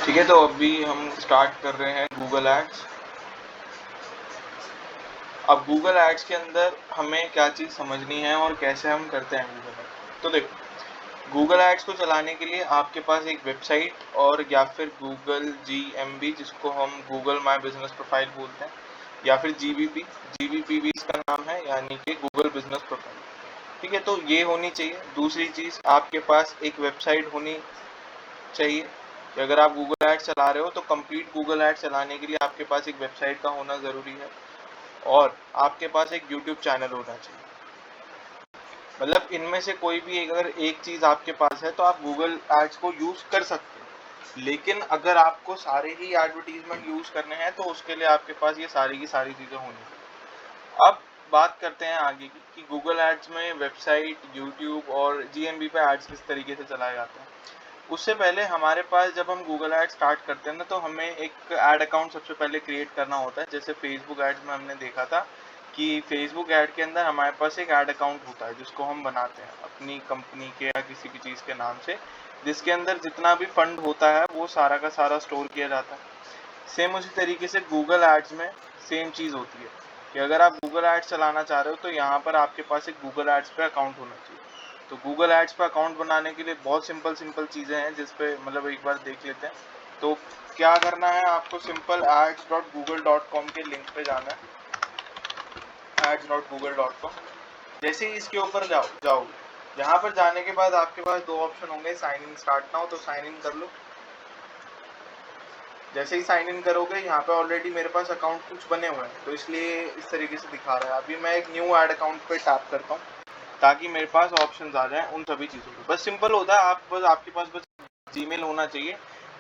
ठीक है, तो अभी हम स्टार्ट कर रहे हैं गूगल एड्स। अब गूगल एड्स के अंदर हमें क्या चीज़ समझनी है और कैसे हम करते हैं गूगल एड्स। तो देखो, गूगल एड्स को चलाने के लिए आपके पास एक वेबसाइट और या फिर गूगल GMB, जिसको हम गूगल माई बिजनेस प्रोफाइल बोलते हैं, या फिर GBP भी इसका नाम है, यानी कि गूगल बिजनेस प्रोफाइल। ठीक है, तो ये होनी चाहिए। दूसरी चीज़, आपके पास एक वेबसाइट होनी चाहिए कि अगर आप गूगल एड्स चला रहे हो तो कंप्लीट गूगल एड्स चलाने के लिए आपके पास एक वेबसाइट का होना ज़रूरी है, और आपके पास एक यूट्यूब चैनल होना चाहिए। मतलब इनमें से कोई भी अगर एक चीज़ आपके पास है तो आप गूगल एड्स को यूज़ कर सकते हो। लेकिन अगर आपको सारे ही एडवर्टीजमेंट यूज़ करने हैं तो उसके लिए आपके पास ये सारी की सारी चीज़ें होनी चाहिए। अब बात करते हैं आगे की कि गूगल एड्स में वेबसाइट, यूट्यूब और GMB पे एड्स किस तरीके से चलाए जाते हैं। उससे पहले हमारे पास जब हम गूगल एड स्टार्ट करते हैं ना, तो हमें एक ऐड अकाउंट सबसे पहले क्रिएट करना होता है। जैसे फेसबुक एड्स में हमने देखा था कि फेसबुक ऐड के अंदर हमारे पास एक ऐड अकाउंट होता है जिसको हम बनाते हैं अपनी कंपनी के या किसी भी चीज़ के नाम से, जिसके अंदर जितना भी फंड होता है वो सारा का सारा स्टोर किया जाता है। सेम उसी तरीके से गूगल एड्स में सेम चीज़ होती है कि अगर आप गूगल एड्स चलाना चाह रहे हो तो यहाँ पर आपके पास एक गूगल एड्स पे अकाउंट होना चाहिए। तो गूगल एड्स पे अकाउंट बनाने के लिए बहुत सिंपल चीज़ें हैं, जिस पे मतलब एक बार देख लेते हैं। तो क्या करना है आपको, सिंपल ads.google.com के लिंक पे जाना है, ads.google.com। जैसे ही इसके ऊपर जाओगे, यहाँ पर जाने के बाद आपके पास दो ऑप्शन होंगे, साइन इन स्टार्ट नाउ, तो साइन इन कर लो। जैसे ही साइन इन करोगे, यहाँ पे ऑलरेडी मेरे पास अकाउंट कुछ बने हुए हैं तो इसलिए इस तरीके से दिखा रहा है। अभी मैं एक न्यू ऐड अकाउंट पे टैप करता हूँ ताकि मेरे पास ऑप्शंस आ जाएं उन सभी चीज़ों के। बस सिंपल होता है, आपके पास बस जीमेल होना चाहिए।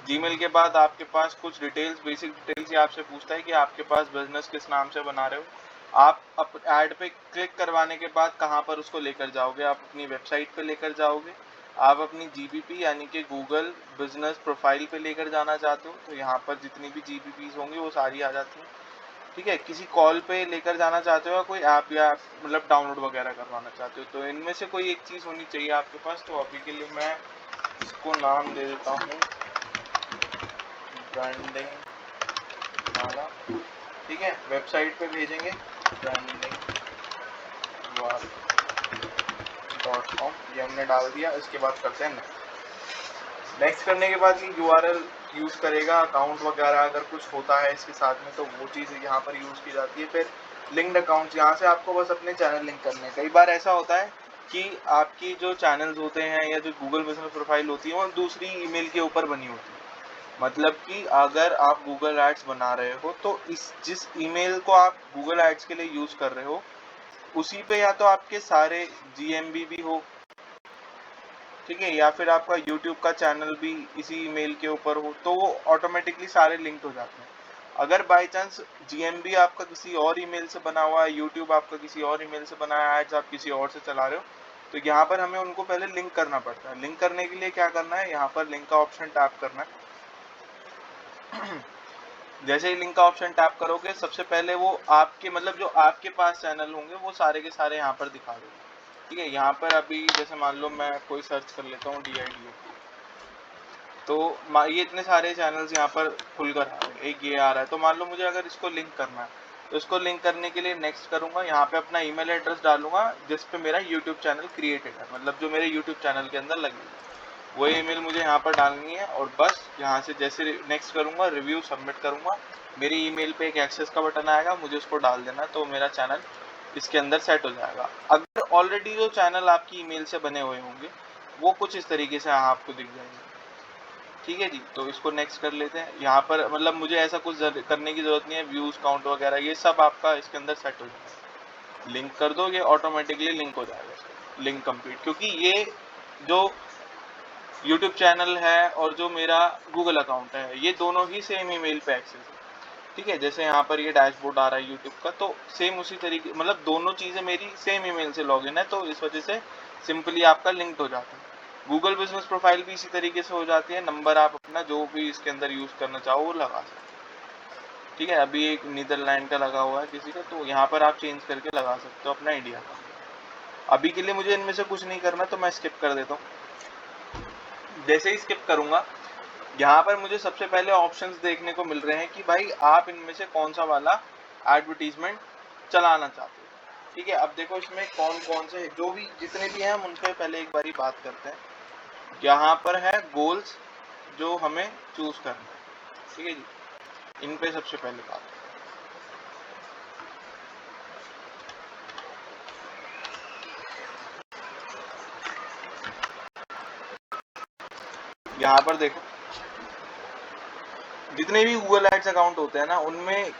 जीमेल के बाद आपके पास कुछ डिटेल्स, बेसिक डिटेल्स, ये आपसे पूछता है कि आपके पास बिजनेस किस नाम से बना रहे हो। आप ऐड पे क्लिक करवाने के बाद कहाँ पर उसको लेकर जाओगे, आप अपनी वेबसाइट पे लेकर जाओगे, आप अपनी GBP यानी कि गूगल बिजनेस प्रोफाइल पे लेकर जाना चाहते हो तो यहाँ पर जितनी भी GBPs होंगी वो सारी आ जाती हैं। ठीक है, किसी कॉल पे लेकर जाना चाहते हो या कोई ऐप या मतलब डाउनलोड वगैरह करवाना चाहते हो, तो इनमें से कोई एक चीज़ होनी चाहिए आपके पास। तो अभी के लिए मैं इसको नाम दे देता हूँ ब्रांडिंग वाला। ठीक है, वेबसाइट पे भेजेंगे brandingwall.com, ये हमने डाल दिया। इसके बाद करते हैं नेक्स्ट करने के बाद ये URL यूज़ करेगा। अकाउंट वगैरह अगर कुछ होता है इसके साथ में तो वो चीज़ यहाँ पर यूज़ की जाती है। फिर लिंक्ड अकाउंट्स, यहाँ से आपको बस अपने चैनल लिंक करने हैं। कई बार ऐसा होता है कि आपकी जो चैनल्स होते हैं या जो गूगल बिजनेस प्रोफाइल होती है वो दूसरी ईमेल के ऊपर बनी होती है। मतलब कि अगर आप गूगल एड्स बना रहे हो तो इस जिस ईमेल को आप गूगल एड्स के लिए यूज़ कर रहे हो उसी पे या तो आपके सारे GMB भी हो, ठीक है, या फिर आपका YouTube का चैनल भी इसी ईमेल के ऊपर हो, तो वो ऑटोमेटिकली सारे लिंक्ड हो जाते हैं। अगर बाय चांस GMB आपका किसी और ईमेल से बना हुआ है, YouTube आपका किसी और ईमेल से बना है, एड्स आप किसी और से चला रहे हो, तो यहाँ पर हमें उनको पहले लिंक करना पड़ता है। लिंक करने के लिए क्या करना है, यहाँ पर लिंक का ऑप्शन टैप करना है। जैसे ही लिंक का ऑप्शन टैप करोगे, सबसे पहले वो आपके मतलब जो आपके पास चैनल होंगे वो सारे के सारे यहाँ पर दिखा देगा। ठीक है, यहाँ पर अभी जैसे मान लो मैं कोई सर्च कर लेता हूँ DIDO, तो ये इतने सारे चैनल्स यहाँ पर खुलकर आ रहे हैं। एक ये आ रहा है, तो मान लो मुझे अगर इसको लिंक करना है तो इसको लिंक करने के लिए नेक्स्ट करूँगा। यहाँ पे अपना ईमेल एड्रेस डालूंगा जिस पे मेरा यूट्यूब चैनल क्रिएटेड है, मतलब जो मेरे यूट्यूब चैनल के अंदर लगी है वो ईमेल मुझे यहाँ पर डालनी है। और बस यहाँ से जैसे नेक्स्ट करूँगा, रिव्यू सबमिट करूँगा, मेरी ईमेल पे एक एक्सेस का बटन आएगा, मुझे उसको डाल देना, तो मेरा चैनल इसके अंदर सेट हो जाएगा। अगर ऑलरेडी जो चैनल आपकी ईमेल से बने हुए होंगे वो कुछ इस तरीके से आपको दिख जाएंगे। ठीक है जी, तो इसको नेक्स्ट कर लेते हैं। यहाँ पर मतलब मुझे ऐसा कुछ करने की जरूरत नहीं है, व्यूज काउंट वगैरह ये सब आपका इसके अंदर सेट हो जाएगा। लिंक कर दो, ये ऑटोमेटिकली लिंक हो जाएगा, लिंक कंप्लीट। क्योंकि ये जो YouTube चैनल है और जो मेरा गूगल अकाउंट है ये दोनों ही सेम ईमेल पे एक्सेस है। ठीक है, जैसे यहाँ पर ये डैशबोर्ड आ रहा है YouTube का, तो सेम उसी तरीके मतलब दोनों चीज़ें मेरी सेम ईमेल से लॉगिन है, तो इस वजह से सिंपली आपका लिंक्ड हो जाता है। गूगल बिजनेस प्रोफाइल भी इसी तरीके से हो जाती है। नंबर आप अपना जो भी इसके अंदर यूज़ करना चाहो वो लगा सकते हो। ठीक है, अभी एक नीदरलैंड का लगा हुआ है किसी का, तो यहाँ पर आप चेंज करके लगा सकते हो अपना इंडिया का। अभी के लिए मुझे इनमें से कुछ नहीं करना, तो मैं स्किप कर देता हूँ। जैसे ही स्किप करूँगा, यहाँ पर मुझे सबसे पहले ऑप्शंस देखने को मिल रहे हैं कि भाई आप इनमें से कौन सा वाला एडवर्टीजमेंट चलाना चाहते हो। ठीक है, अब देखो इसमें कौन कौन से जो भी जितने भी हैं हम उन पर पहले एक बारी बात करते हैं। यहाँ पर है गोल्स जो हमें चूज करना है। ठीक है जी, इन पे सबसे पहले बात। यहाँ पर देखो जितने भी गूगल एड्स अकाउंट होते हैं ना, उनमें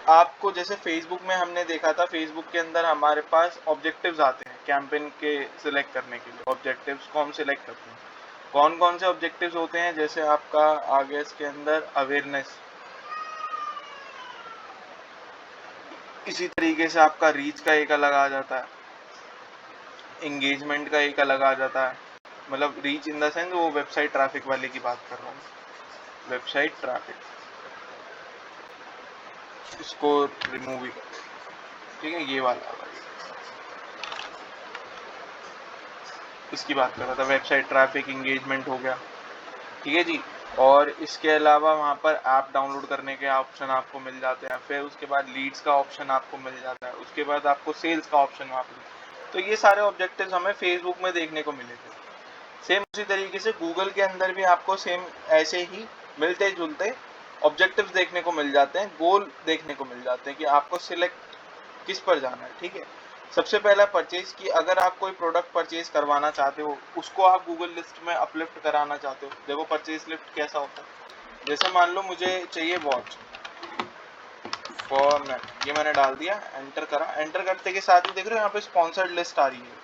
आपको जैसे फेसबुक में हमने देखा था, फेसबुक के अंदर हमारे पास ऑब्जेक्टिव्स आते हैं कैंपेन के सिलेक्ट करने के लिए। ऑब्जेक्टिव्स को हम सिलेक्ट करते हैं, कौन कौन से ऑब्जेक्टिव्स होते हैं, जैसे आपका आ गया इसके अंदर अवेयरनेस, इसी तरीके से आपका रीच का एक अलग आ जाता है, एंगेजमेंट का एक अलग आ जाता है। मतलब रीच इन द सेंस वो वेबसाइट ट्रैफिक वाले की बात कर रहा हूँ, वेबसाइट ट्रैफिक, इसको रिमूव ही कर। ठीक है, ये वाला इसकी बात कर रहा था, वेबसाइट ट्रैफिक, एंगेजमेंट हो गया। ठीक है जी, और इसके अलावा वहाँ पर ऐप डाउनलोड करने के ऑप्शन आपको मिल जाते हैं, फिर उसके बाद लीड्स का ऑप्शन आपको मिल जाता है, उसके बाद आपको सेल्स का ऑप्शन वहाँ पर। तो ये सारे ऑब्जेक्टिव्स हमें फेसबुक में देखने को मिले थे। सेम उसी तरीके से गूगल के अंदर भी आपको सेम ऐसे ही मिलते जुलते ऑब्जेक्टिव्स देखने को मिल जाते हैं, गोल देखने को मिल जाते हैं कि आपको सिलेक्ट किस पर जाना है। ठीक है, सबसे पहला परचेज की अगर आप कोई प्रोडक्ट परचेज करवाना चाहते हो, उसको आप गूगल लिस्ट में अपलिफ्ट कराना चाहते हो। देखो परचेज लिस्ट कैसा होता है, जैसे मान लो मुझे चाहिए वॉच फॉर मैन, ये मैंने डाल दिया, एंटर करा, एंटर करते के साथ ही देख रहे हो यहाँ पे स्पॉन्सर्ड लिस्ट आ रही है।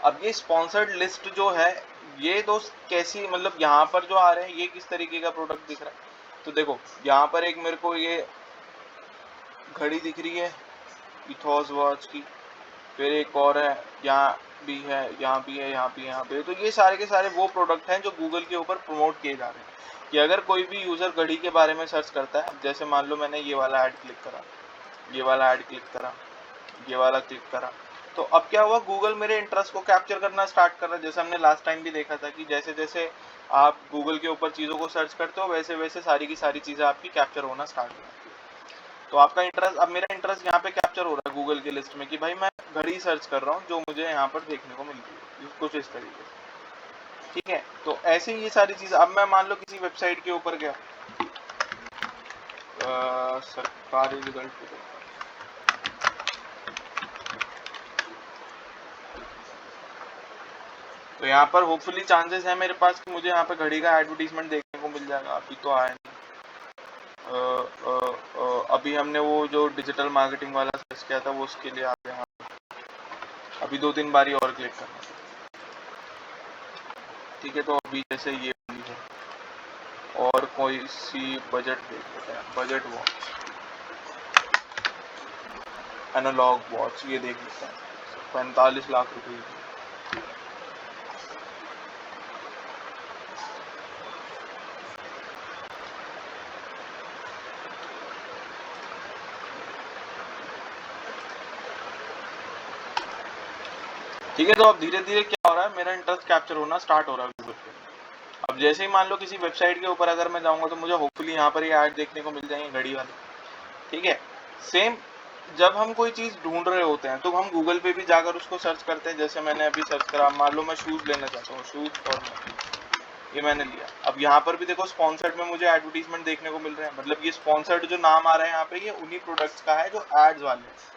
अब ये स्पॉन्सर्ड लिस्ट जो है, ये दोस्त कैसी, मतलब यहाँ पर जो आ रहे हैं ये किस तरीके का प्रोडक्ट दिख रहा है। तो देखो यहाँ पर एक मेरे को ये घड़ी दिख रही है इथॉस वॉच की, फिर एक और है, यहाँ भी है, यहाँ भी है, यहाँ भी, यहाँ पे। तो ये सारे के सारे वो प्रोडक्ट हैं जो गूगल के ऊपर प्रमोट किए जा रहे हैं कि अगर कोई भी यूज़र घड़ी के बारे में सर्च करता है, जैसे मान लो मैंने ये वाला ऐड क्लिक करा, ये वाला ऐड क्लिक करा, ये वाला क्लिक करा, तो अब क्या हुआ, गूगल मेरे इंटरेस्ट को कैप्चर करना स्टार्ट कर रहा है। जैसे हमने लास्ट टाइम भी देखा था कि जैसे जैसे आप गूगल के ऊपर चीज़ों को सर्च करते हो, वैसे वैसे सारी की सारी चीज़ें आपकी कैप्चर होना स्टार्ट हो जाती है। तो आपका इंटरेस्ट, अब मेरा इंटरेस्ट यहाँ पे कैप्चर हो रहा है गूगल की लिस्ट में कि भाई मैं घड़ी सर्च कर रहा हूँ जो मुझे यहाँ पर देखने को मिलती है, कुछ इस तरीके से। ठीक है, तो ऐसे ही ये सारी चीज़। अब मैं मान लो किसी वेबसाइट के ऊपर गया, सरकारी रिजल्ट, तो यहाँ पर होपफुली चांसेस है मेरे पास कि मुझे यहाँ पे घड़ी का एडवर्टीजमेंट देखने को मिल जाएगा। अभी तो आया नहीं। अभी हमने वो जो डिजिटल मार्केटिंग वाला सर्च किया था वो उसके लिए आ गया। अभी 2-3 बारी और क्लिक करना। ठीक है, तो अभी जैसे ये है, और कोई सी बजट देख लेते हैं, बजट वॉच, एनालॉग वॉच, ये देख लेते हैं 45 लाख रुपए। ठीक है, तो अब धीरे धीरे क्या हो रहा है, मेरा इंटरेस्ट कैप्चर होना स्टार्ट हो रहा है गूगल पे। अब जैसे ही मान लो किसी वेबसाइट के ऊपर अगर मैं जाऊंगा तो मुझे होपफुली यहाँ पर ये ऐड देखने को मिल जाएंगे घड़ी वाले। ठीक है, सेम जब हम कोई चीज़ ढूंढ रहे होते हैं तो हम गूगल पे भी जाकर उसको सर्च करते हैं। जैसे मैंने अभी सर्च करा, मान लो मैं शूज़ लेना चाहता हूँ, शूज़, और ये मैंने लिया। अब यहाँ पर भी देखो स्पॉन्सर्ड में मुझे एडवर्टीजमेंट देखने को मिल रहे हैं, मतलब ये स्पॉन्सर्ड जो नाम आ रहा है यहाँ पे, ये उन्हीं प्रोडक्ट्स का है जो एड्स वाले।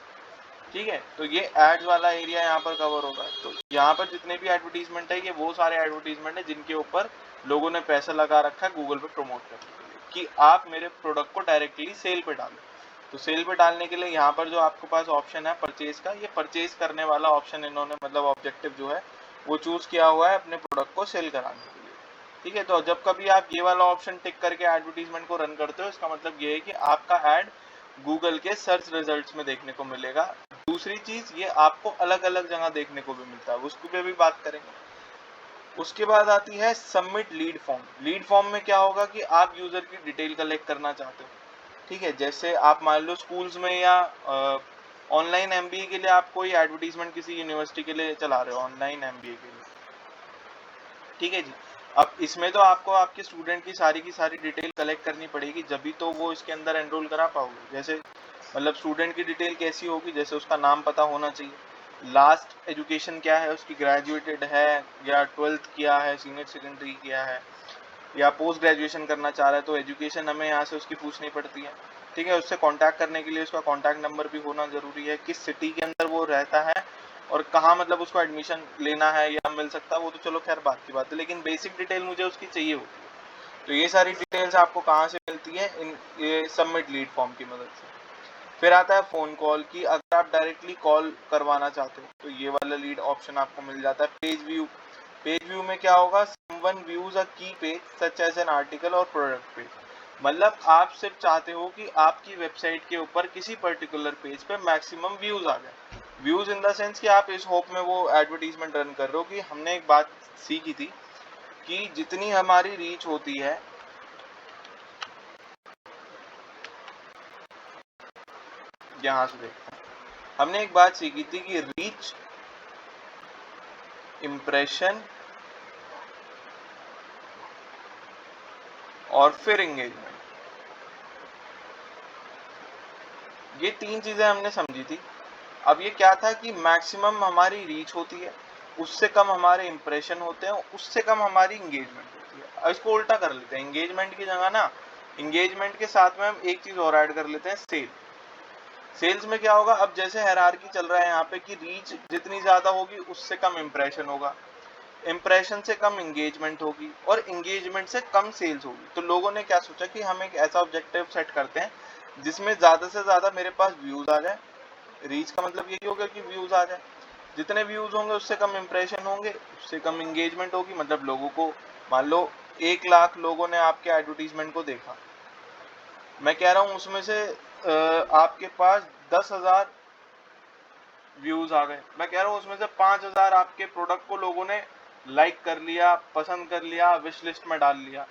ठीक है, तो ये एड्स वाला एरिया यहाँ पर कवर होगा। तो यहाँ पर जितने भी एडवर्टीजमेंट है, ये वो सारे एडवर्टीजमेंट है जिनके ऊपर लोगों ने पैसा लगा रखा है गूगल पे प्रमोट करने के लिए कि आप मेरे प्रोडक्ट को डायरेक्टली सेल पे डालो। तो सेल पे डालने के लिए यहाँ पर जो आपके पास ऑप्शन है परचेज का, ये परचेज करने वाला ऑप्शन इन्होंने, मतलब ऑब्जेक्टिव जो है वो चूज किया हुआ है अपने प्रोडक्ट को सेल कराने के लिए। ठीक है, तो जब कभी आप ये वाला ऑप्शन टिक करके एडवर्टीजमेंट को रन करते हो, इसका मतलब ये है कि आपका ऐड गूगल के सर्च रिजल्ट्स में देखने को मिलेगा। दूसरी चीज, ये आपको अलग अलग जगह देखने को भी मिलता है, उसको पे भी बात करेंगे। उसके बाद आती है submit lead form. Lead form में क्या होगा कि आप यूजर की डिटेल कलेक्ट करना चाहते हो। ठीक है, जैसे आप मान लो स्कूल्स में या ऑनलाइन एमबीए के लिए आप कोई एडवर्टीजमेंट किसी यूनिवर्सिटी के लिए चला रहे हो, ऑनलाइन एमबीए के लिए। ठीक है जी, अब इसमें तो आपको आपके स्टूडेंट की सारी डिटेल कलेक्ट करनी पड़ेगी, जब तो वो इसके अंदर एनरोल करा पाओगे। जैसे मतलब स्टूडेंट की डिटेल कैसी होगी, जैसे उसका नाम पता होना चाहिए, लास्ट एजुकेशन क्या है उसकी, ग्रेजुएटेड है या 12th किया है, सीनियर सेकेंडरी किया है या पोस्ट ग्रेजुएशन करना चाह रहा है, तो एजुकेशन हमें यहाँ से उसकी पूछनी पड़ती है। ठीक है, उससे कांटेक्ट करने के लिए उसका कांटेक्ट नंबर भी होना जरूरी है, किस सिटी के अंदर वो रहता है और कहाँ मतलब उसको एडमिशन लेना है या मिल सकता है, वो तो चलो खैर बात की बात है, लेकिन बेसिक डिटेल मुझे उसकी चाहिए होती है। तो ये सारी डिटेल्स आपको कहाँ से मिलती है, इन ये सबमिट लीड फॉर्म की मदद से। फिर आता है फोन कॉल की, अगर आप डायरेक्टली कॉल करवाना चाहते हो तो ये वाला लीड ऑप्शन आपको मिल जाता है। पेज व्यू, पेज व्यू में क्या होगा, someone views a key page such as an article और प्रोडक्ट पेज, मतलब आप सिर्फ चाहते हो कि आपकी वेबसाइट के ऊपर किसी पर्टिकुलर पेज पे मैक्सिमम व्यूज आ जाए। व्यूज इन द सेंस कि आप इस होप में वो एडवर्टीजमेंट रन कर रहे हो कि हमने एक बात सीखी थी कि जितनी हमारी रीच होती है, यहाँ से देखते हैं, हमने एक बात सीखी थी कि रीच, इम्प्रेशन और फिर एंगेजमेंट, ये तीन चीजें हमने समझी थी। अब ये क्या था कि मैक्सिमम हमारी रीच होती है, उससे कम हमारे इंप्रेशन होते हैं, उससे कम हमारी एंगेजमेंट होती है। अब इसको उल्टा कर लेते हैं, एंगेजमेंट की जगह ना, एंगेजमेंट के साथ में हम एक चीज और ऐड कर लेते हैं, सेल। सेल्स में क्या होगा, अब जैसे हायरार्की चल रहा है यहाँ पे कि रीच जितनी ज्यादा होगी उससे कम इंप्रेशन होगा, इंप्रेशन से कम एंगेजमेंट होगी और एंगेजमेंट से कम सेल्स होगी। तो लोगों ने क्या सोचा कि हम एक ऐसा ऑब्जेक्टिव सेट करते हैं जिसमें ज्यादा से ज्यादा मेरे पास व्यूज आ जाए। रीच का मतलब यही होगा कि व्यूज आ जाए, जितने व्यूज होंगे उससे कम इंप्रेशन होंगे, उससे कम एंगेजमेंट होगी, मतलब लोगों को, मान लो 1 लाख लोगों ने आपके एडवर्टीजमेंट को देखा, मैं कह रहा हूँ उसमें से आपके पास 10,000 व्यूज आ गए, मैं कह रहा हूँ उसमें से 5,000 आपके प्रोडक्ट को लोगों ने लाइक कर लिया, पसंद कर लिया, विश लिस्ट में डाल लिया।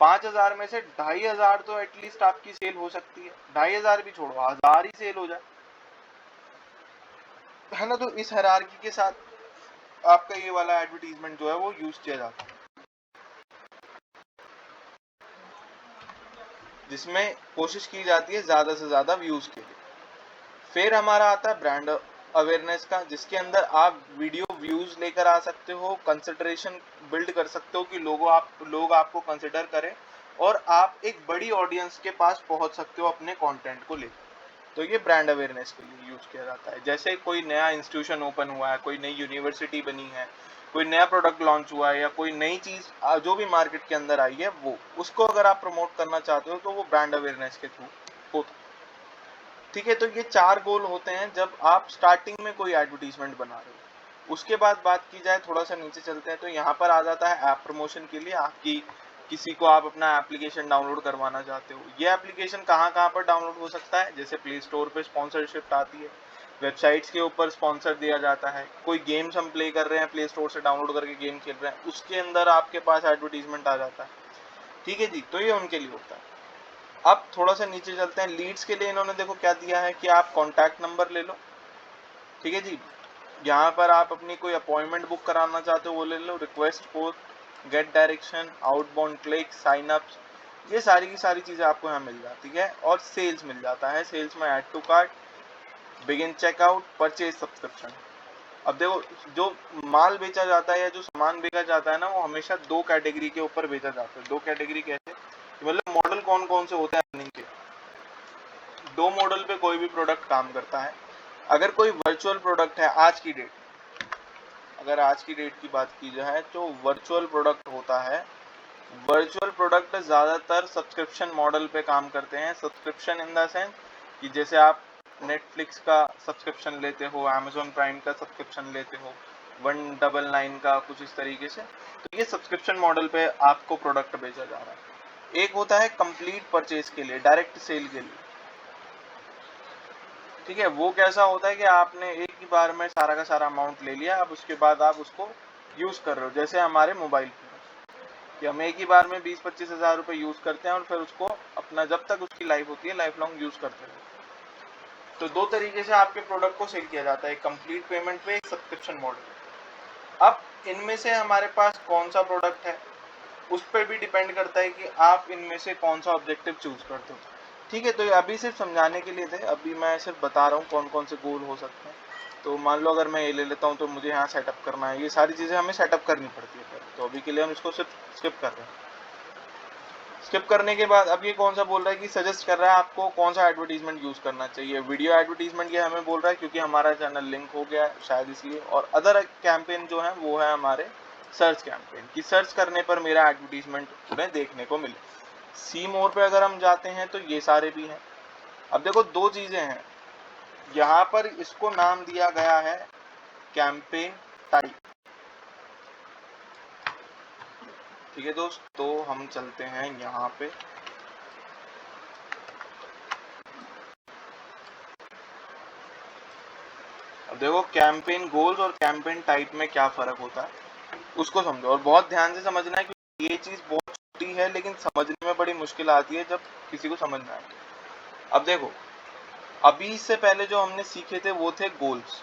5,000 में से 2,500 तो एटलीस्ट आपकी सेल हो सकती है, 2,500 भी छोड़ो, 1,000 ही सेल हो जाए, है ना। तो इस हायरार्की के साथ आपका ये वाला एडवर्टीजमेंट जो है वो यूज किया जाता है, जिसमें कोशिश की जाती है ज्यादा से ज्यादा व्यूज के लिए। फिर हमारा आता है ब्रांड अवेयरनेस का, जिसके अंदर आप वीडियो व्यूज लेकर आ सकते हो, कंसिडरेशन बिल्ड कर सकते हो कि लोग आपको कंसिडर करें और आप एक बड़ी ऑडियंस के पास पहुंच सकते हो अपने कंटेंट को लेकर। तो ये ब्रांड अवेयरनेस के लिए यूज किया जाता है। जैसे कोई नया इंस्टीट्यूशन ओपन हुआ है, कोई नई यूनिवर्सिटी बनी है, कोई नया प्रोडक्ट लॉन्च हुआ है या कोई नई चीज जो भी मार्केट के अंदर आई है, वो उसको अगर आप प्रमोट करना चाहते हो तो वो ब्रांड अवेयरनेस के थ्रू होता है। ठीक है, तो ये 4 गोल होते हैं जब आप स्टार्टिंग में कोई एडवर्टीजमेंट बना रहे हो। उसके बाद बात की जाए, थोड़ा सा नीचे चलते हैं, तो यहाँ पर आ जाता है ऐप प्रमोशन के लिए। आपकी किसी को आप अपना एप्लीकेशन डाउनलोड करवाना चाहते हो, ये एप्लीकेशन कहाँ कहाँ पर डाउनलोड हो सकता है, जैसे प्ले स्टोर पे स्पॉन्सरशिप आती है, वेबसाइट्स के ऊपर स्पॉन्सर दिया जाता है, कोई गेम्स हम प्ले कर रहे हैं प्ले स्टोर से डाउनलोड करके गेम खेल रहे हैं, उसके अंदर आपके पास एडवर्टीजमेंट आ जाता है। ठीक है जी, तो ये उनके लिए होता है। अब थोड़ा सा नीचे चलते हैं, लीड्स के लिए इन्होंने देखो क्या दिया है कि आप कॉन्टैक्ट नंबर ले लो। ठीक है जी, यहाँ पर आप अपनी कोई अपॉइंटमेंट बुक कराना चाहते हो वो ले लो, request post, get direction, outbound click, sign ups, ये सारी की सारी चीजें आपको यहाँ मिल जाती है। और सेल्स मिल जाता है, सेल्स में add to cart, begin checkout, purchase subscription. अब देखो, जो माल बेचा जाता है या जो सामान बेचा जाता है ना, वो हमेशा 2 कैटेगरी के ऊपर बेचा जाता है। 2 कैटेगरी कैसे, मतलब मॉडल कौन कौन से होते हैं रनिंग के, 2 मॉडल पे कोई भी प्रोडक्ट काम करता है। अगर कोई वर्चुअल प्रोडक्ट है, आज की डेट, अगर आज की डेट की बात की जाए तो वर्चुअल प्रोडक्ट होता है, वर्चुअल प्रोडक्ट ज्यादातर सब्सक्रिप्शन मॉडल पे काम करते हैं। सब्सक्रिप्शन इन द सेंस कि जैसे आप नेटफ्लिक्स का सब्सक्रिप्शन लेते हो, अमेजोन प्राइम का सब्सक्रिप्शन लेते हो, 199 का, कुछ इस तरीके से। तो ये सब्सक्रिप्शन मॉडल पे आपको प्रोडक्ट बेचा जा रहा है। एक होता है कंप्लीट परचेज के लिए, डायरेक्ट सेल के लिए। ठीक है, वो कैसा होता है कि आपने एक ही बार में सारा का सारा अमाउंट ले लिया, अब उसके बाद आप उसको यूज कर रहे हो, जैसे हमारे मोबाइल फोन कि हम एक ही बार में 20-25 हजार रुपए यूज करते हैं और फिर उसको अपना जब तक उसकी लाइफ होती है लाइफ लॉन्ग यूज करते हैं। तो 2 तरीके से आपके प्रोडक्ट को सेल किया जाता है, एक कंप्लीट पेमेंट पे, एक सब्सक्रिप्शन मॉडल। अब इनमें से हमारे पास कौन सा प्रोडक्ट है उस पर भी डिपेंड करता है कि आप इनमें से कौन सा ऑब्जेक्टिव चूज करते हो। ठीक है, तो ये अभी सिर्फ समझाने के लिए थे, अभी मैं सिर्फ बता रहा हूँ कौन कौन से गोल हो सकते हैं। तो मान लो अगर मैं ये ले लेता हूँ तो मुझे यहाँ सेटअप करना है, ये सारी चीज़ें हमें सेटअप करनी पड़ती है पहले, तो अभी के लिए हम इसको सिर्फ स्किप कर रहे हैं। स्किप करने के बाद अब ये कौन सा बोल रहा है कि सजेस्ट कर रहा है आपको कौन सा एडवर्टीजमेंट यूज करना चाहिए। वीडियो एडवर्टीजमेंट ये हमें बोल रहा है क्योंकि हमारा चैनल लिंक हो गया है शायद इसलिए, और अदर कैंपेन जो है वो है हमारे सर्च कैंपेन कि सर्च करने पर मेरा एडवर्टीजमेंट उन्हें देखने को मिले। सी मोर पे अगर हम जाते हैं तो ये सारे भी हैं। अब देखो दो चीजें हैं यहाँ पर, इसको नाम दिया गया है कैंपेन टाइप। ठीक है दोस्त, तो हम चलते हैं यहाँ पे। अब देखो कैंपेन गोल्स और कैंपेन टाइप में क्या फर्क होता है उसको समझो, और बहुत ध्यान से समझना है क्योंकि ये चीज बहुत छोटी है लेकिन समझने में बड़ी मुश्किल आती है जब किसी को समझना है। अब देखो अभी इससे पहले जो हमने सीखे थे वो थे गोल्स,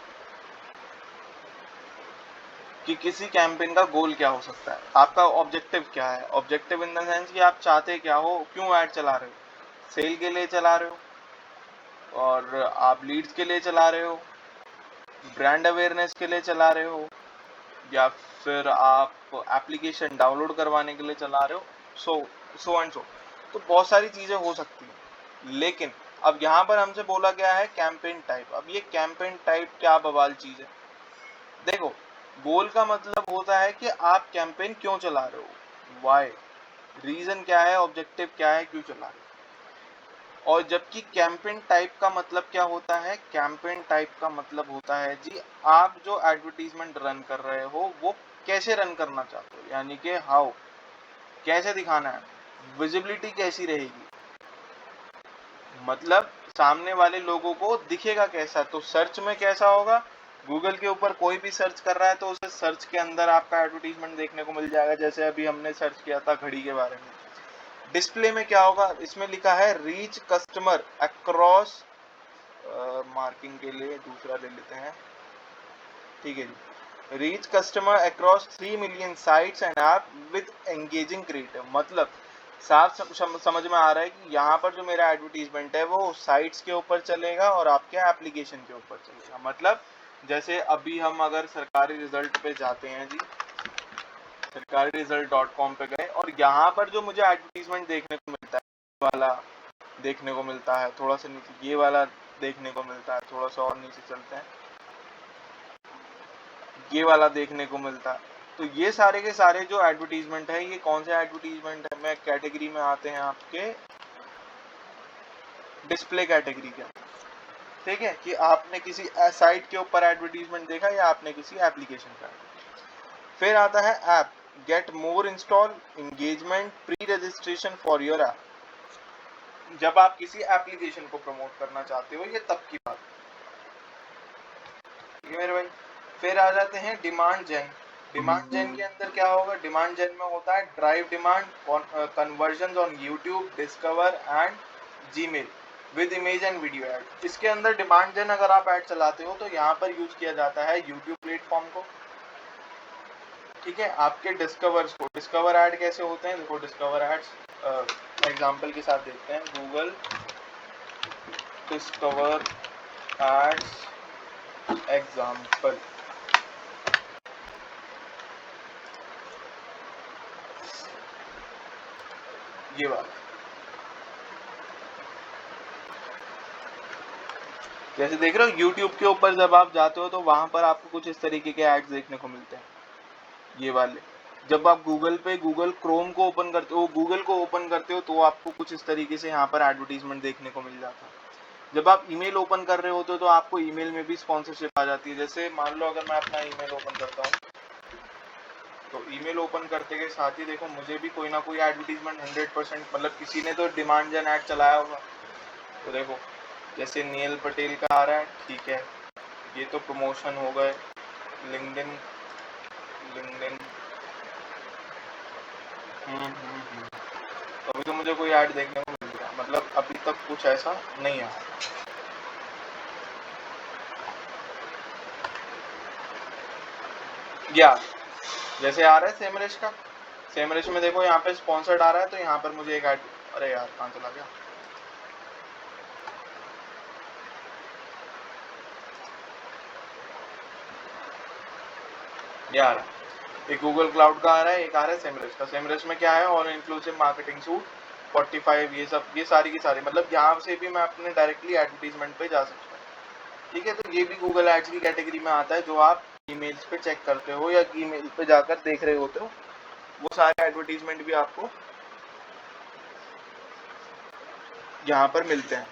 कि किसी कैंपेन का गोल क्या हो सकता है, आपका ऑब्जेक्टिव क्या है। ऑब्जेक्टिव इन द सेंस कि आप चाहते क्या हो, क्यों ऐड चला रहे हो, सेल के लिए चला रहे हो और आप लीड्स के लिए चला रहे हो, ब्रांड अवेयरनेस के लिए चला रहे हो, या फिर आप एप्लीकेशन डाउनलोड करवाने के लिए चला रहे हो, सो एंड सो। तो बहुत सारी चीजें हो सकती हैं, लेकिन अब यहाँ पर हमसे बोला गया है कैंपेन टाइप। अब ये कैंपेन टाइप क्या बवाल चीज है। देखो गोल का मतलब होता है कि आप कैंपेन क्यों चला रहे हो, वाई, रीजन क्या है, ऑब्जेक्टिव क्या है, क्यों चला रहे हो। और जबकि कैंपेन टाइप का मतलब क्या होता है, कैंपेन टाइप का मतलब होता है जी आप जो एडवर्टीजमेंट रन कर रहे हो वो कैसे रन करना चाहते हो, यानी कि हाउ, कैसे दिखाना है, विजिबिलिटी कैसी रहेगी, मतलब सामने वाले लोगों को दिखेगा कैसा। तो सर्च में कैसा होगा, गूगल के ऊपर कोई भी सर्च कर रहा है तो उसे सर्च के अंदर आपका एडवर्टीजमेंट देखने को मिल जाएगा। जैसे अभी हमने सर्च किया था घड़ी के बारे में, डिस्प्ले में क्या होगा, इसमें लिखा है रीच कस्टमर अक्रॉस, मार्किंग के लिए दूसरा ले लेते हैं, ठीक है जी, reach customer across 3 million sites and app with engaging creative. मतलब साफ समझ में आ रहा है कि यहाँ पर जो मेरा एडवर्टीजमेंट है वो साइट्स के ऊपर चलेगा और आपके एप्लीकेशन के ऊपर चलेगा। मतलब जैसे अभी हम अगर सरकारी रिजल्ट पे जाते हैं जी, सरकारी रिजल्ट.com पे गए और यहाँ पर जो मुझे एडवर्टीजमेंट देखने को मिलता है वाला देखने को मिलता है, थोड़ा सा नीचे ये वाला देखने को मिलता है, थोड़ा सा और नीचे चलते हैं, ये वाला देखने को मिलता है। तो ये सारे के सारे जो एडवर्टीजमेंट है ये कौन से एडवर्टीजमेंट है, मैं कैटेगरी में आते हैं आपके डिस्प्ले कैटेगरी के। ठीक है, कि आपने किसी साइट के ऊपर एडवर्टीजमेंट देखा या आपने किसी एप्लीकेशन का। फिर आता है app, get more install, engagement, pre registration for your app. जब आप किसी एप्लीकेशन को प्रमोट करना चाहते हो, ये तब की बात है मेरे भाई। फिर आ जाते हैं डिमांड जेन। डिमांड जेन के अंदर क्या होगा, डिमांड जेन में होता है drive demand, conversion on YouTube, discover and Gmail with image and video add. इसके अंदर डिमांड जेन अगर आप ऐड चलाते हो तो यहाँ पर यूज किया जाता है यूट्यूब प्लेटफॉर्म को। ठीक है, आपके डिस्कवर्स को, डिस्कवर ऐड कैसे होते हैं, देखो डिस्कवर एड्स एग्जांपल के साथ देखते हैं, गूगल डिस्कवर एड्स एग्जांपल। ये बात जैसे देख रहे हो YouTube के ऊपर जब आप जाते हो तो वहां पर आपको कुछ इस तरीके के एड्स देखने को मिलते हैं, ये वाले। जब आप गूगल पे गूगल क्रोम को ओपन करते हो, गूगल को ओपन करते हो तो आपको कुछ इस तरीके से यहाँ पर एडवर्टीजमेंट देखने को मिल जाता है। जब आप ईमेल ओपन कर रहे होते हो तो आपको ईमेल में भी स्पॉन्सरशिप आ जाती है। जैसे मान लो अगर मैं अपना ईमेल ओपन करता हूँ तो ईमेल ओपन करते के साथ ही देखो मुझे भी कोई ना कोई एडवर्टीजमेंट 100%, मतलब किसी ने तो डिमांड जन ऐड चलाया होगा। तो देखो जैसे नील पटेल का आ रहा है, ठीक है, ये तो प्रमोशन हो गए, लिंक्डइन लिंक्डइन तो अभी तो मुझे कोई ऐड देखने को मिल रहा है, मतलब अभी तक कुछ ऐसा नहीं आया। या जैसे आ रहा है सेमरेश का, सेमरश में देखो यहाँ पे स्पॉन्सर्ड आ रहा है, तो यहाँ पर मुझे एक ऐड, अरे यार कहाँ चला गया, यार एक गूगल क्लाउड का आ रहा है, एक आ रहा है सेमरश का। सेमरश में क्या है, ऑल इंक्लूसिव मार्केटिंग सूट 45, ये सब, ये सारी की सारी, मतलब यहाँ से भी मैं अपने डायरेक्टली एडवर्टीजमेंट पे जा सकता हूँ। ठीक है, तो ये भी गूगल एड्स की कैटेगरी में आता है, जो आप ईमेल्स पे चेक करते हो या ईमेल पे जाकर देख रहे होते हो, वो सारे एडवर्टीजमेंट भी आपको यहाँ पर मिलते हैं।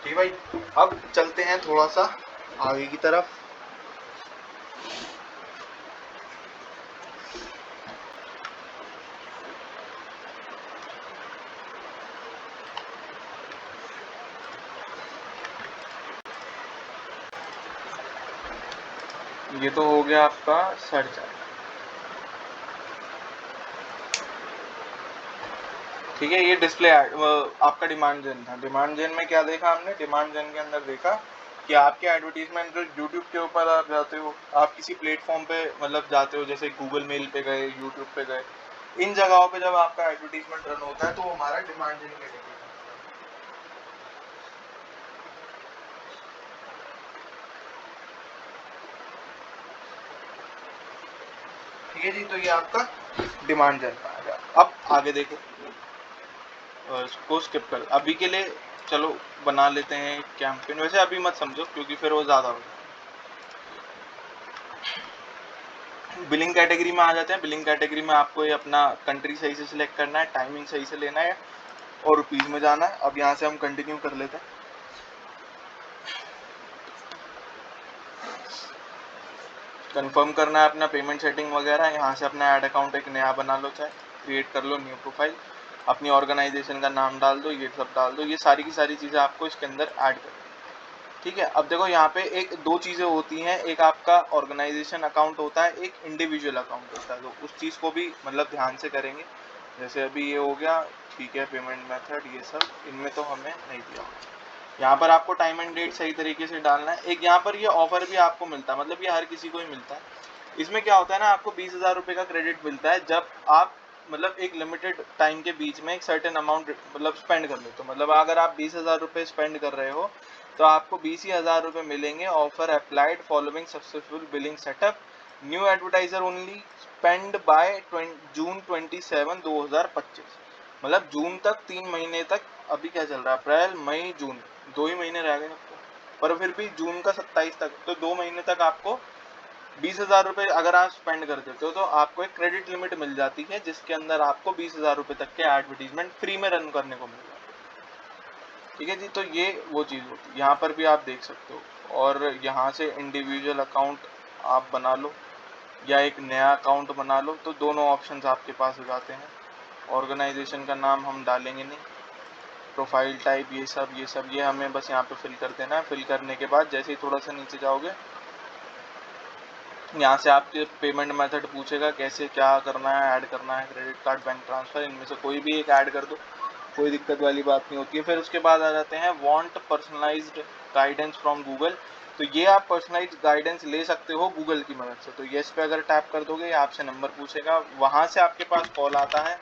ठीक भाई, अब चलते हैं थोड़ा सा आगे की तरफ। ये तो हो गया आपका सर्च। ठीक है, ये डिस्प्ले आपका डिमांड जेन था। डिमांड जेन में क्या देखा हमने, डिमांड जेन के अंदर देखा कि आपके एडवर्टीजमेंट जो यूट्यूब के ऊपर आप जाते हो, आप किसी प्लेटफॉर्म पे मतलब जाते हो, जैसे गूगल मेल पे गए, यूट्यूब पे गए, इन जगहों पे जब आपका एडवर्टीजमेंट रन होता है तो हमारा डिमांड जेन कैटेगरी। ठीक है जी, तो ये आपका डिमांड जेन आ गया। अब आगे देखो, इसको स्किप कर अभी के लिए, चलो बना लेते हैं कैंपेन। वैसे अभी मत समझो क्योंकि फिर वो ज्यादा हो जाए। बिलिंग कैटेगरी में आ जाते हैं। बिलिंग कैटेगरी में आपको ये अपना कंट्री सही से सिलेक्ट करना है, टाइमिंग सही से लेना है और रुपीज में जाना है। अब यहाँ से हम कंटिन्यू कर लेते हैं। कंफर्म करना है अपना पेमेंट सेटिंग वगैरह। यहाँ से अपना ऐड अकाउंट एक नया बना लो, चाहे क्रिएट कर लो न्यू प्रोफाइल, अपनी ऑर्गेनाइजेशन का नाम डाल दो, ये सब डाल दो। ये सारी की सारी चीज़ें आपको इसके अंदर ऐड कर। ठीक है, अब देखो यहाँ पे एक दो चीज़ें होती हैं, एक आपका ऑर्गेनाइजेशन अकाउंट होता है, एक इंडिविजुअल अकाउंट होता है। तो उस चीज़ को भी मतलब ध्यान से करेंगे। जैसे अभी ये हो गया, ठीक है, पेमेंट मेथड ये सब, इनमें तो हमें नहीं दिया। यहाँ पर आपको टाइम एंड डेट सही तरीके से डालना है। एक यहाँ पर ये ऑफर भी आपको मिलता है, मतलब ये हर किसी को ही मिलता है। इसमें क्या होता है ना, आपको 20,000 रुपये का क्रेडिट मिलता है जब आप मतलब एक लिमिटेड टाइम के बीच में एक सर्टेन अमाउंट मतलब स्पेंड कर लो। तो मतलब अगर आप 20,000 रुपये स्पेंड कर रहे हो तो आपको 20,000 रुपये मिलेंगे। Offer applied following successful billing setup, new advertiser only, spend by June 27, 2025। मतलब जून तक, 3 महीने तक। अभी क्या चल रहा है, अप्रैल मई जून, 2 ही महीने रह गए आपको, पर फिर भी जून का 27 तक, तो 2 महीने तक आपको 20,000 रुपये अगर आप स्पेंड कर देते हो तो आपको एक क्रेडिट लिमिट मिल जाती है, जिसके अंदर आपको 20,000 रुपये तक के एडवर्टीजमेंट फ्री में रन करने को मिल जाते हैं। ठीक है जी, तो ये वो चीज़ होती है। यहाँ पर भी आप देख सकते हो, और यहाँ से इंडिविजुअल अकाउंट आप बना लो या एक नया अकाउंट बना लो, तो दोनों ऑप्शंस आपके पास हो जाते हैं। ऑर्गेनाइजेशन का नाम हम डालेंगे नहीं, प्रोफाइल टाइप ये हमें बस यहाँ पे फिल कर देना है। फिल करने के बाद जैसे ही थोड़ा सा नीचे जाओगे, यहाँ से आपके पेमेंट मेथड पूछेगा, कैसे क्या करना है, ऐड करना है, क्रेडिट कार्ड, बैंक ट्रांसफर, इनमें से कोई भी एक ऐड कर दो, कोई दिक्कत वाली बात नहीं होती है। फिर उसके बाद आ जाते हैं want personalised guidance from Google. तो ये आप पर्सनलाइज्ड गाइडेंस ले सकते हो गूगल की मदद से। तो येस पे अगर टैप कर दोगे, आपसे नंबर पूछेगा, वहाँ से आपके पास कॉल आता है,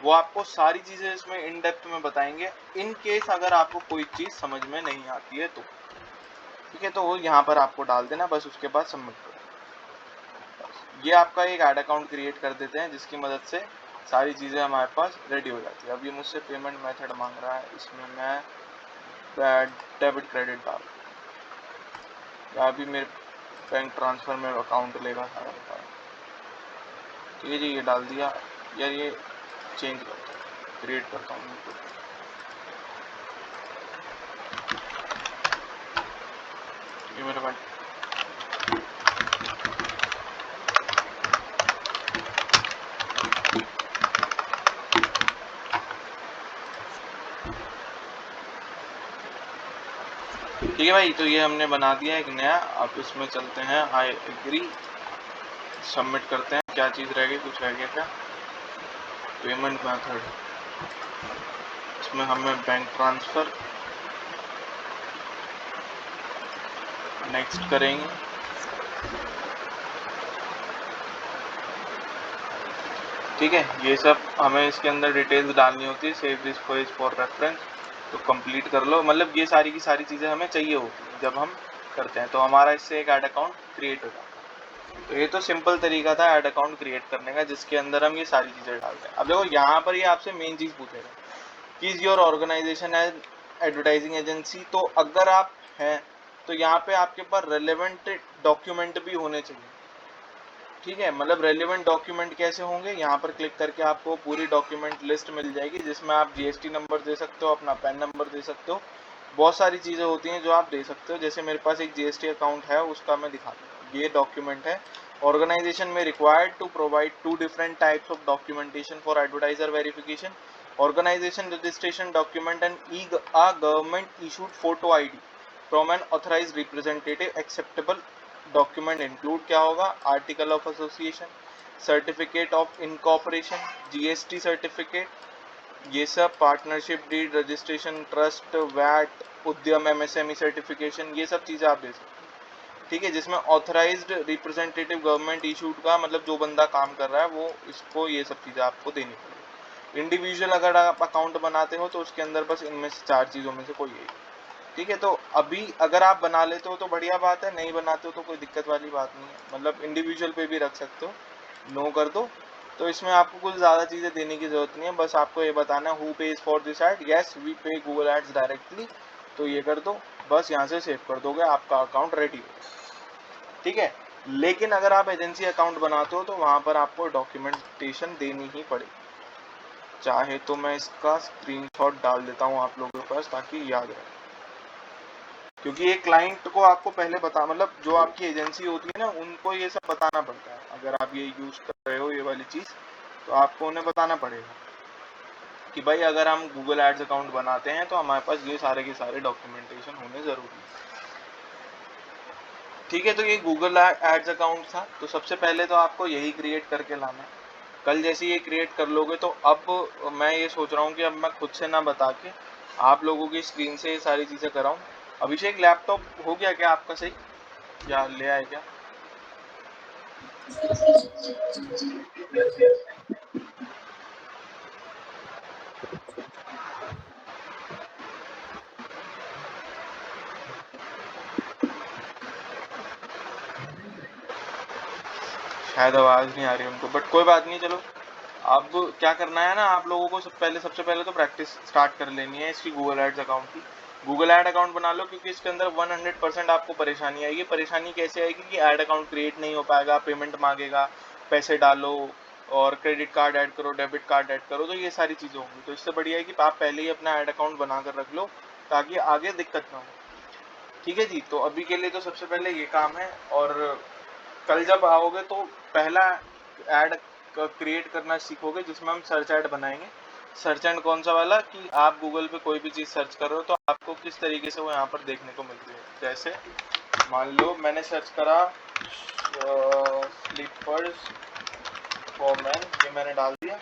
वो आपको सारी चीज़ें इसमें इन डेप्थ में बताएंगे, इन केस अगर आपको कोई चीज़ समझ में नहीं आती है तो। ठीक है, तो वो यहाँ पर आपको डाल देना, बस उसके बाद सबमिट करो। ये आपका एक ऐड अकाउंट क्रिएट कर देते हैं, जिसकी मदद से सारी चीज़ें हमारे पास रेडी हो जाती है। अब ये मुझसे पेमेंट मेथड मांग रहा है, इसमें मैं डेबिट क्रेडिट डाल, या अभी मेरे बैंक ट्रांसफ़र में अकाउंट लेगा सारा बता। ठीक है जी, ये डाल दिया। यार ये चेंज करता हूँ, क्रिएट करता हूँ। ये मेरे पास ठीक है भाई, तो ये हमने बना दिया एक नया। अब इसमें चलते हैं, आई एग्री, सबमिट करते हैं। क्या चीज़ रह गई, कुछ रह गया क्या, पेमेंट मेथड, इसमें हमें बैंक ट्रांसफ़र, नेक्स्ट करेंगे। ठीक है, ये सब हमें इसके अंदर डिटेल्स डालनी होती है। Save this page for reference, तो कंप्लीट कर लो। मतलब ये सारी की सारी चीज़ें हमें चाहिए होती हैं जब हम करते हैं, तो हमारा इससे एक ऐड अकाउंट क्रिएट हो जाता है। तो ये तो सिंपल तरीका था ऐड अकाउंट क्रिएट करने का, जिसके अंदर हम ये सारी चीज़ें डालते हैं। अब देखो यहाँ पर ये आपसे मेन चीज़ पूछेगा कि is your organization as advertising agency. तो अगर आप हैं तो यहाँ पे आपके पास रेलेवेंट डॉक्यूमेंट भी होने चाहिए। ठीक है, मतलब रेलिवेंट डॉक्यूमेंट कैसे होंगे, यहाँ पर क्लिक करके आपको पूरी डॉक्यूमेंट लिस्ट मिल जाएगी, जिसमें आप जीएसटी नंबर दे सकते हो, अपना पैन नंबर दे सकते हो, बहुत सारी चीज़ें होती हैं जो आप दे सकते हो। जैसे मेरे पास एक जीएसटी अकाउंट है, उसका मैं दिखा दूँ। ये डॉक्यूमेंट है। ऑर्गेनाइजेशन में required to provide 2 different types of documentation for advertiser verification, organization registration document and a government issued photo ID from an authorized representative. Acceptable document include क्या होगा, article of association, certificate of incorporation, GST certificate, ये सब, partnership deed, registration, trust, VAT, Udyam MSME certification, ये सब चीज़ें आप दे सकते हैं। ठीक है, जिसमें ऑथराइज्ड रिप्रेजेंटेटिव गवर्नमेंट इशूड का मतलब जो बंदा काम कर रहा है वो इसको ये सब चीज़ें आपको देनी पड़ेगी। इंडिविजुअल अगर आप अकाउंट बनाते हो तो उसके अंदर बस इनमें से 4 चीज़ों में से कोई एक। ठीक है, तो अभी अगर आप बना लेते हो तो बढ़िया बात है, नहीं बनाते हो तो कोई दिक्कत वाली बात नहीं है। मतलब इंडिविजुअल पे भी रख सकते हो, नो कर दो। तो इसमें आपको कुछ ज़्यादा चीज़ें देने की ज़रूरत नहीं है, बस आपको ये बताना है who pays for this ad, yes we pay Google ads directly, तो ये कर दो, बस यहाँ से सेव कर दोगे, आपका अकाउंट रेडी हो। ठीक है, लेकिन अगर आप एजेंसी अकाउंट बनाते हो तो वहाँ पर आपको डॉक्यूमेंटेशन देनी ही पड़ेगी। चाहे तो मैं इसका स्क्रीनशॉट डाल देता हूँ आप लोगों के पास ताकि याद रहे, क्योंकि एक क्लाइंट को आपको पहले बता, मतलब जो आपकी एजेंसी होती है ना, उनको ये सब बताना पड़ता है। अगर आप ये यूज कर रहे हो ये वाली चीज, तो आपको उन्हें बताना पड़ेगा कि भाई अगर हम गूगल एड्स अकाउंट बनाते हैं तो हमारे पास ये सारे के सारे डॉक्यूमेंटेशन होने जरूरी है। ठीक है, तो ये गूगल एड्स अकाउंट था, तो सबसे पहले तो आपको यही क्रिएट करके लाना है। कल जैसे ये क्रिएट कर लोगे तो अब मैं ये सोच रहा हूँ कि अब मैं खुद से ना बता के आप लोगों की स्क्रीन से ये सारी चीज़ें कराऊँ। अभिषेक, लैपटॉप हो गया क्या आपका सही, या ले आए क्या? शायद आवाज़ नहीं आ रही उनको, बट कोई बात नहीं, चलो। अब क्या करना है ना, आप लोगों को सबसे पहले तो प्रैक्टिस स्टार्ट कर लेनी है इसकी गूगल एड्स अकाउंट की। गूगल एड अकाउंट बना लो, क्योंकि इसके अंदर 100% आपको परेशानी आएगी। परेशानी कैसे आएगी कि ऐड अकाउंट क्रिएट नहीं हो पाएगा, पेमेंट मांगेगा, पैसे डालो और क्रेडिट कार्ड ऐड करो, डेबिट कार्ड ऐड करो, तो ये सारी चीज़ें होंगी। तो इससे बढ़िया है कि आप पहले ही अपना ऐड अकाउंट बना कर रख लो ताकि आगे दिक्कत ना हो। ठीक है जी, तो अभी के लिए तो सबसे पहले ये काम है। और कल जब आओगे तो पहला ऐड क्रिएट करना सीखोगे, जिसमें हम सर्च ऐड बनाएंगे। सर्च एंड कौन सा वाला, कि आप गूगल पे कोई भी चीज़ सर्च कर रहे हो तो आपको किस तरीके से वो यहाँ पर देखने को मिलती है। जैसे मान लो मैंने सर्च करा स्लीपर्स फॉर मैन, ये मैंने डाल दिया,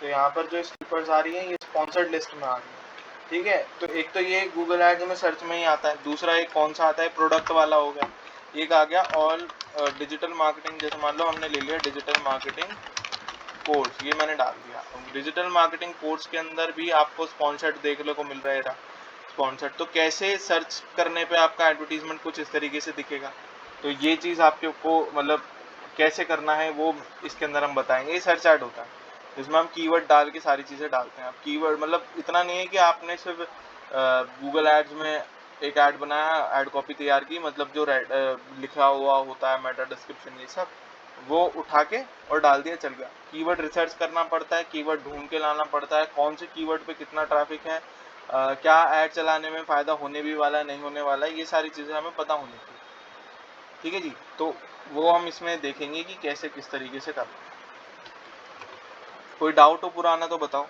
तो यहाँ पर जो स्लीपर्स आ रही है ये स्पॉन्सर्ड लिस्ट में आ रही है। ठीक है, तो एक तो ये गूगल एड्स में सर्च में ही आता है। दूसरा एक कौन सा आता है, प्रोडक्ट वाला हो गया। एक आ गया ऑल डिजिटल मार्केटिंग, जैसे मान लो हमने ले लिया डिजिटल मार्केटिंग कोर्स, ये मैंने डाल दिया। डिजिटल मार्केटिंग कोर्स के अंदर भी आपको स्पॉन्सर्ड देखने को मिल रहा है। स्पॉन्सर्ड तो कैसे सर्च करने पे आपका एडवर्टीजमेंट कुछ इस तरीके से दिखेगा, तो ये चीज़ आपके को मतलब कैसे करना है वो इसके अंदर हम बताएंगे। ये सर्च ऐड होता है जिसमें हम कीवर्ड डाल के सारी चीज़ें डालते हैं। अब कीवर्ड मतलब इतना नहीं है कि आपने सिर्फ गूगल एड्स में एक ऐड बनाया, ऐड कॉपी तैयार की, मतलब जो लिखा हुआ होता है मेटा डिस्क्रिप्शन ये सब वो उठा के और डाल दिया, चल गया। कीवर्ड रिसर्च करना पड़ता है, कीवर्ड ढूंढ के लाना पड़ता है, कौन से कीवर्ड पे कितना ट्रैफिक है, क्या ऐड चलाने में फ़ायदा होने भी वाला है नहीं होने वाला है, ये सारी चीज़ें हमें पता होनी चाहिए। ठीक है जी, तो वो हम इसमें देखेंगे कि कैसे किस तरीके से करना। कोई डाउट हो पुराना तो बताओ।